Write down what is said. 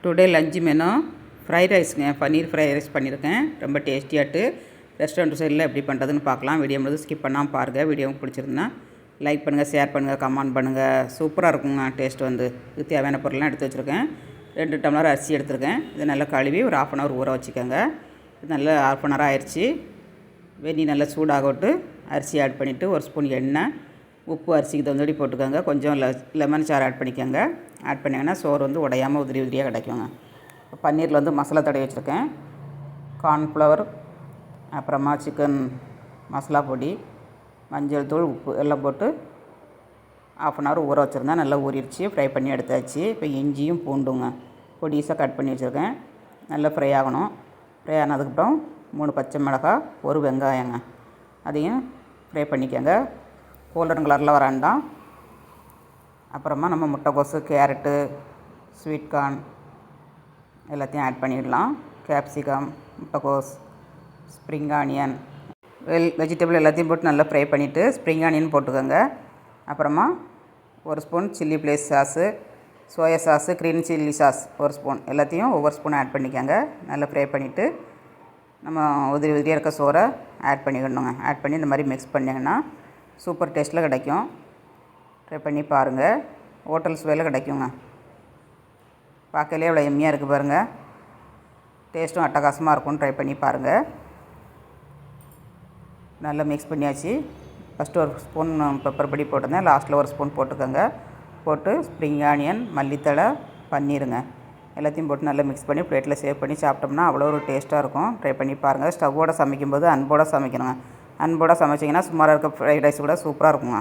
Today lunch menu fried ரைஸுங்க. Paneer fried rice பண்ணியிருக்கேன். ரொம்ப டேஸ்டியாட்டு ரெஸ்டாரண்ட் சைடில் எப்படி பண்ணுறதுன்னு பார்க்கலாம். வீடியோ முழுது ஸ்கிப் பண்ணாமல் பாருங்கள். வீடியோ பிடிச்சிருந்தா லைக் பண்ணுங்கள், ஷேர் பண்ணுங்கள், கமெண்ட் பண்ணுங்கள். சூப்பராக இருக்குங்க டேஸ்ட் வந்து. இது தேவையான பொருள்லாம் எடுத்து வச்சுருக்கேன். 2 டம்ளர் அரிசி எடுத்துருக்கேன். இதை நல்லா கழுவி ஒரு 1/2 அன் ஹவர் ஊற வச்சுக்கோங்க. இது நல்லா 1/2 அன் ஹவர் ஆயிடுச்சு. வெந்நி நல்லா சூடாக விட்டு அரிசி ஆட் பண்ணிவிட்டு 1 ஸ்பூன் எண்ணெய், உப்பு அரிசிக்கு தகுந்தபடி போட்டுக்கோங்க. கொஞ்சம் லெமன் சாறு ஆட் பண்ணிக்கோங்க. ஆட் பண்ணிங்கன்னா சோறு வந்து உடையாமல் உதிரி உதிரியாக கிடைக்குங்க. பன்னீரில் வந்து மசாலா தடவி வச்சுருக்கேன். கார்ன்ஃப்ளவர், அப்புறமா சிக்கன் மசாலா பொடி, மஞ்சள் தூள், உப்பு எல்லாம் போட்டு 1/2 அன் ஹவர் ஊற வச்சுருந்தேன். நல்லா ஊறிடுச்சு. ஃப்ரை பண்ணி எடுத்தாச்சு. இப்போ இஞ்சியும் பூண்டுங்க பொடிசாக கட் பண்ணி வச்சுருக்கேன். நல்லா ஃப்ரை ஆகணும். ஃப்ரை ஆனதுக்கப்புறம் 3 பச்சை மிளகாய், 1 வெங்காயங்க, அதையும் ஃப்ரை பண்ணிக்கோங்க. கோல்டன் கலரில் வராண்டாம். அப்புறமா நம்ம முட்டைக்கோசு, கேரட்டு, ஸ்வீட் கார்ன் எல்லாத்தையும் ஆட் பண்ணிடலாம். கேப்சிகம், முட்டைக்கோஸ், ஸ்ப்ரிங் ஆனியன், வெஜிடபிள் எல்லாத்தையும் போட்டு நல்லா ஃப்ரை பண்ணிவிட்டு ஸ்ப்ரிங் ஆனியன் போட்டுக்கோங்க. அப்புறமா 1 spoon chilli flakes sauce, soya sauce, green chilli sauce 1 spoon எல்லாத்தையும் ஒவ்வொரு ஸ்பூன் ஆட் பண்ணிக்கோங்க. நல்லா ஃப்ரை பண்ணிவிட்டு நம்ம உதிரி உதிரியாக இருக்க சோறை ஆட் பண்ணிக்கணுங்க. ஆட் பண்ணி இந்த மாதிரி மிக்ஸ் பண்ணிங்கன்னா சூப்பர் டேஸ்ட்டில் கிடைக்கும். ட்ரை பண்ணி பாருங்கள். ஹோட்டல் சுவையில் கிடைக்குங்க. பார்க்கலே இவ்வளோ எம்மியாக இருக்குது பாருங்கள். டேஸ்ட்டும் அட்டகாசமாக இருக்கும். ட்ரை பண்ணி பாருங்கள். நல்லா மிக்ஸ் பண்ணியாச்சு. ஃபஸ்ட்டு 1 ஸ்பூன் பெப்பர் பொடி போட்டிருந்தேன். லாஸ்ட்டில் 1 ஸ்பூன் போட்டுக்கோங்க. போட்டு ஸ்ப்ரிங் ஆனியன், மல்லித்தழை, பன்னீருங்க எல்லாத்தையும் போட்டு நல்லா மிக்ஸ் பண்ணி பிளேட்டில் சேவ் பண்ணி சாப்பிட்டோம்னா அவ்வளோ ஒரு டேஸ்ட்டாக இருக்கும். ட்ரை பண்ணி பாருங்கள். ஸ்டவ்வோடு சமைக்கும்போது அன்போடு சமைக்கணுங்க. அன்போடு சமைச்சிங்கன்னா சுமாராக இருக்க ஃப்ரைட் ரைஸ் கூட சூப்பராக இருக்குங்க.